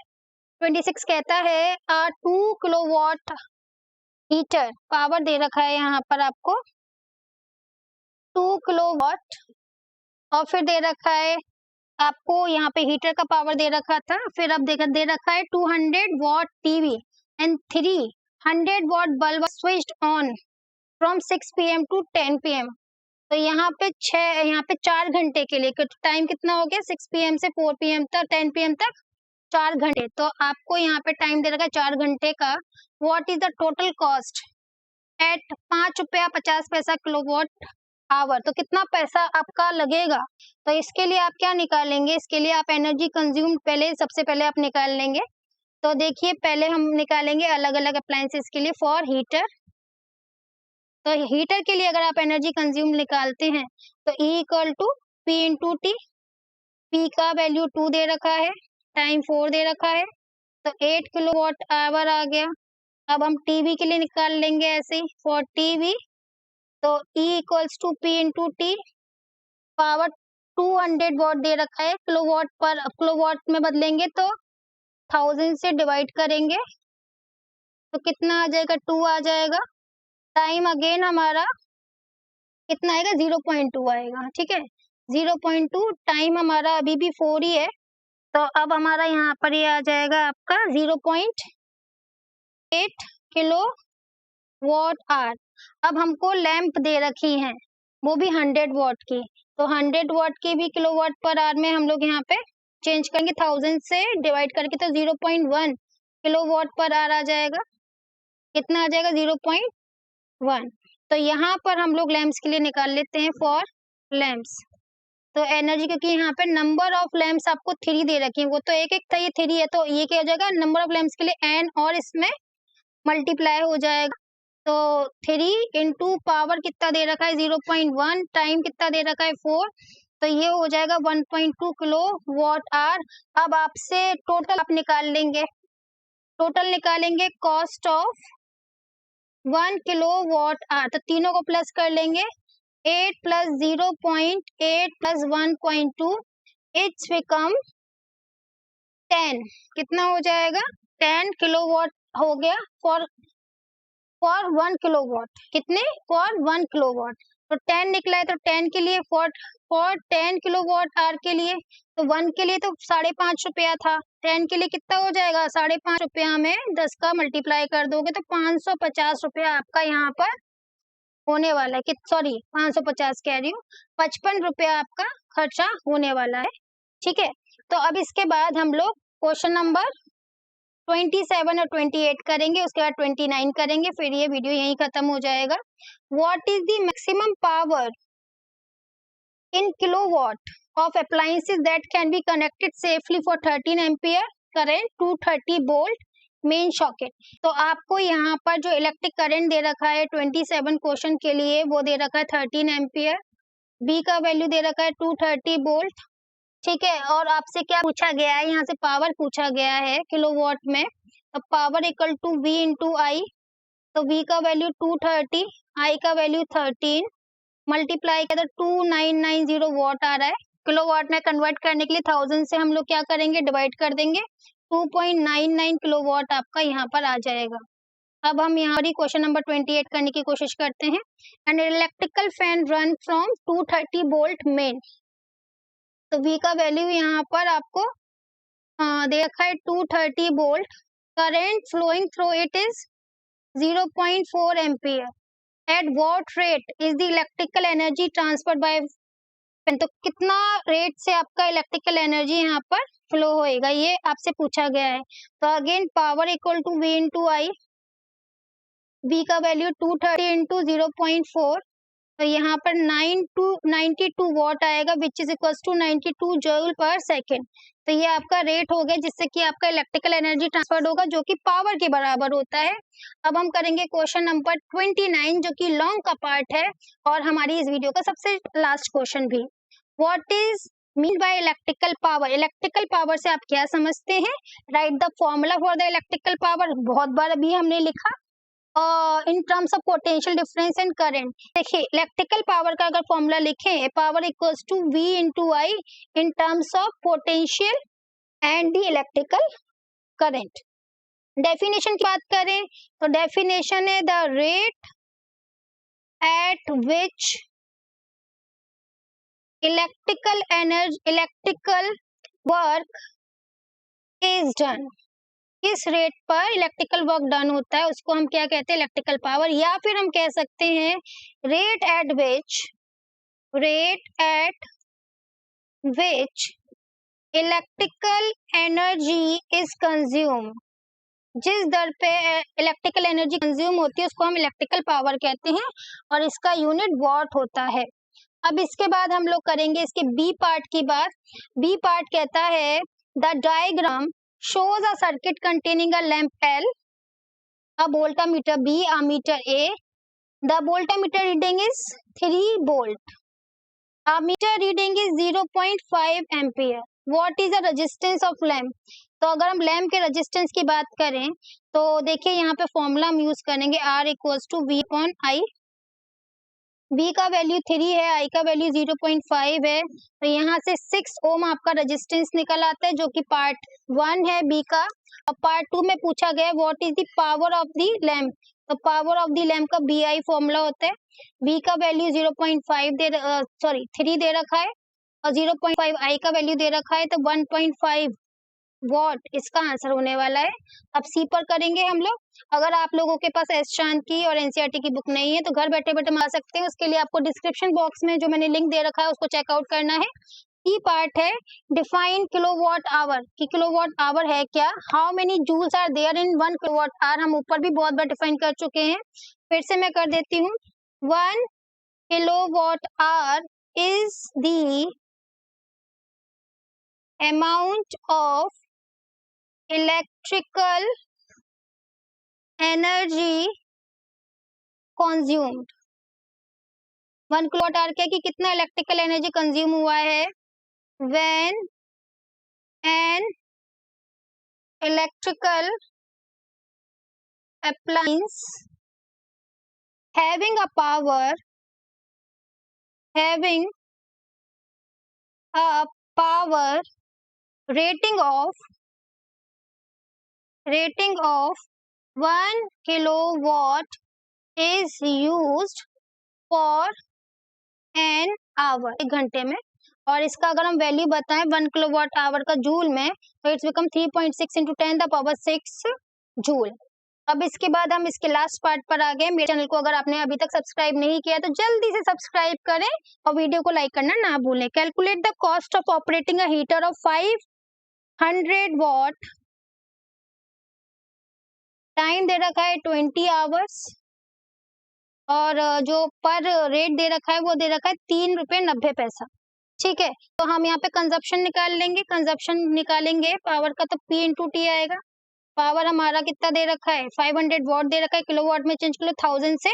26 कहता है 2 किलोवाट हीटर, पावर दे रखा है यहाँ पर आपको 2 किलोवाट, और फिर दे रखा है आपको यहाँ पे हीटर का पावर दे रखा था, फिर अब दे रखा है 200 watt TV and 300 watt bulb switched on from 6 PM to 10 PM। तो यहाँ पे 4 घंटे के लिए, टाइम कितना हो गया 6 PM से 4 PM तक, 10 PM तक 4 घंटे। तो आपको यहाँ पे टाइम दे रखा है 4 घंटे का। What is the total cost at 5 रुपया 50 पैसा किलोवाट आवर। तो कितना पैसा आपका लगेगा, तो इसके लिए आप क्या निकालेंगे, इसके लिए आप एनर्जी कंज्यूम पहले सबसे पहले आप निकाल लेंगे। तो देखिए पहले हम निकालेंगे अलग अलग अप्लायंसेस के लिए। फॉर हीटर, तो हीटर के लिए अगर आप एनर्जी कंज्यूम निकालते हैं तो E equal to P into T. P का वैल्यू 2 दे रखा है, टाइम 4 दे रखा है, तो 8 किलोवाट आवर आ गया। अब हम टीवी के लिए निकाल लेंगे ऐसे ही, फॉर टीवी, तो E equals to P into T. Power 200 watt दे रखा है, किलोवाट में बदलेंगे तो 1000 से डिवाइड करेंगे, तो कितना आ जाएगा 2 आ जाएगा। टाइम अगेन हमारा कितना आएगा 0.2 आएगा। ठीक है, 0.2, टाइम हमारा अभी भी 4 ही है, तो अब हमारा यहाँ पर ये आ जाएगा आपका 0.8 किलो वॉट आवर। अब हमको लैंप दे रखी हैं, वो भी 100 वॉट की। तो 100 वॉट की भी किलोवाट पर आवर में हम लोग यहाँ पे चेंज करेंगे, 1000 से डिवाइड करके, तो 0.1 किलोवाट पर आवर आ जाएगा। कितना आ जाएगा? 0.1। तो यहाँ पर हम लोग लैंप्स के लिए निकाल लेते हैं फॉर लैंप्स। तो एनर्जी, क्योंकि यहाँ पे नंबर ऑफ लैंप्स आपको 3 दे रखी है, वो तो एक एक था, ये 3 है, तो ये क्या हो जाएगा? नंबर ऑफ लैंप्स के लिए n और इसमें मल्टीप्लाई हो जाएगा। तो 3 इंटू पावर कितना दे रखा है? 0.1, टाइम कितना दे रखा है? 4। तो ये हो जाएगा 1.2 किलो वॉट आवर। अब आपसे टोटल आप निकाल लेंगे, टोटल निकालेंगे cost of 1 kilo watt hour. तो तीनों को प्लस कर लेंगे, 8 प्लस 0.8 प्लस 1.2, इट्स बिकम 10। कितना हो जाएगा? 10 किलोवाट हो गया फॉर 1 किलोवाट। कितने? For 1 kilowatt. तो 10 निकला है, तो 10 के लिए फॉर 10 किलोवाट आवर के लिए, तो 1 के लिए तो 5.5 रुपया था, 10 के लिए कितना हो जाएगा? 5.5 रुपया में 10 का मल्टीप्लाई कर दोगे तो 550 रुपया आपका यहाँ पर होने वाला है। कि सॉरी 550 कह रही हूँ, 55 रुपया आपका खर्चा होने वाला है। ठीक है, तो अब इसके बाद हम लोग क्वेश्चन नंबर 27 और 28 करेंगे, उसके बाद 29 करेंगे, फिर ये वीडियो यहीं खत्म हो जाएगा। What is the maximum power in kilowatt of appliances that can be connected safely for 13 ampere current 230 volt main socket. तो आपको यहाँ पर जो इलेक्ट्रिक करंट दे रखा है 27 क्वेश्चन के लिए, वो दे रखा है 13 एम्पियर, बी का वैल्यू दे रखा है 230 वोल्ट। ठीक है, और आपसे क्या पूछा गया है? यहाँ से पावर पूछा गया है किलोवाट में। तो power equal to V into I. तो V का वैल्यू 230, I का वैल्यू 13, मल्टीप्लाई किया तो 2990 वॉट आ रहा है। किलोवाट में कन्वर्ट करने के लिए 1000 से हम लोग क्या करेंगे? डिवाइड कर देंगे, 2.99 किलोवाट आपका यहाँ पर आ जाएगा। अब हम यहाँ पर ही क्वेश्चन नंबर 28 करने की कोशिश करते हैं। An electrical fan run from 230 volt main. तो V का वैल्यू यहाँ पर आपको दे रखा है 230 volt, current flowing through it is 0.4 ampere. At what rate is the electrical energy transferred by fan. तो कितना रेट से आपका इलेक्ट्रिकल एनर्जी यहाँ पर फ्लो होएगा, ये आपसे पूछा गया है। तो again power equal to V into I. V का वैल्यू 230 इंटू 0.4, तो यहाँ पर 92 वॉट आएगा, which is equal to 92 joule per second. तो ये आपका रेट हो गया जिससे कि आपका इलेक्ट्रिकल एनर्जी ट्रांसफर्ड होगा, जो कि पावर के बराबर होता है। अब हम करेंगे क्वेश्चन नंबर 29, जो कि लॉन्ग का पार्ट है और हमारी इस वीडियो का सबसे लास्ट क्वेश्चन भी। What is mean by electrical power? Electrical power से आप क्या समझते हैं? Write the formula for the electrical power. बहुत बार अभी हमने लिखा in terms of potential difference and current. देखिए इलेक्ट्रिकल पावर का अगर फॉर्मूला लिखें, power equals to V into I in terms of potential and the electrical current. Definition की बात करें तो डेफिनेशन है the rate eight which electrical work is done. किस रेट पर इलेक्ट्रिकल वर्क डन होता है उसको हम क्या कहते हैं? Electrical power. या फिर हम कह सकते हैं rate at which electrical energy is consume. जिस दर पे इलेक्ट्रिकल एनर्जी कंज्यूम होती है उसको हम इलेक्ट्रिकल पावर कहते हैं, और इसका यूनिट वॉट होता है। अब इसके बाद हम लोग करेंगे इसके बी पार्ट की बात। बी पार्ट कहता है the diagram shows a circuit containing a lamp L, a voltmeter B, a meter A. The voltmeter reading is 3 volt. A meter reading is 0.5 ampere. What is the resistance of lamp? तो अगर हम lamp के resistance की बात करें तो देखिए यहाँ पे फॉर्मूला हम यूज करेंगे R equals to V upon I. B का वैल्यू 3 है, I का वैल्यू 0.5 है, तो यहाँ से 6 ओम आपका रेजिस्टेंस निकल आता है, जो कि पार्ट 1 है B का। अब पार्ट 2 में पूछा गया what is the power of the lamp. तो पावर ऑफ द लैम्प का BI फॉर्मूला होता है। B का वैल्यू 3 दे रखा है और 0.5 I का वैल्यू दे रखा है, तो 1.5 वॉट इसका आंसर होने वाला है। अब सी पर करेंगे हम लोग। अगर आप लोगों के पास एस चांद की और एनसीईआरटी की बुक नहीं है तो घर बैठे बैठे मंगा सकते हैं। उसके लिए आपको डिस्क्रिप्शन बॉक्स में जो मैंने लिंक दे रखा है उसको चेकआउट करना है। सी पार्ट है डिफाइन किलोवाट आवर कि किलोवाट आवर है क्या, how many joules are there in 1 kilowatt hour. हम ऊपर भी बहुत बार डिफाइन कर चुके हैं, फिर से मैं कर देती हूँ। 1 kilowatt our is the amount of electrical energy consumed। 1 kilowatt our क्या कि कितना इलेक्ट्रिकल एनर्जी कंज्यूम हुआ है। when an electrical appliance having a power rating of 1 kilowatt is used for an hour, 1 घंटे में। और इसका अगर हम वैल्यू बताएं 1 किलोवाट आवर का जूल में तो इट्स बिकम 3.6 इंटू 10⁻6 जूल। अब इसके बाद हम इसके लास्ट पार्ट पर आ गए। मेरे चैनल को अगर आपने अभी तक सब्सक्राइब नहीं किया तो जल्दी से सब्सक्राइब करें और वीडियो को लाइक करना ना भूलें। Calculate the cost of operating a heater of 500 watt. Time दे रखा है 20 आवर्स और जो पर रेट दे रखा है वो दे रखा है 3.90 रुपए। ठीक है, तो हम यहाँ पे कंजप्शन निकाल लेंगे। कंजप्शन निकालेंगे पावर का तो P इंटू टी आएगा। पावर हमारा कितना दे रखा है 500 वॉट दे रखा है, किलोवाट में चेंज कर लो 1000 से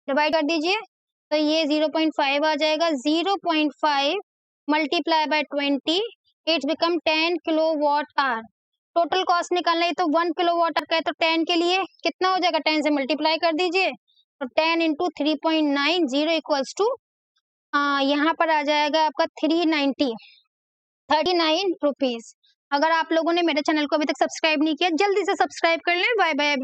डिवाइड कर दीजिए तो ये 0.5 आ जाएगा। 0.5 multiply by 20 it's become 10 kilowatt hour. Total cost निकालना है तो 1 किलोवाट आवर का है तो 10 के लिए कितना हो जाएगा, 10 से मल्टीप्लाई कर दीजिए तो 10 इंटू 3.90 इक्वल्स टू यहाँ पर आ जाएगा आपका 39 रुपीज। अगर आप लोगों ने मेरे चैनल को अभी तक सब्सक्राइब नहीं किया जल्दी से सब्सक्राइब कर लें। Bye bye.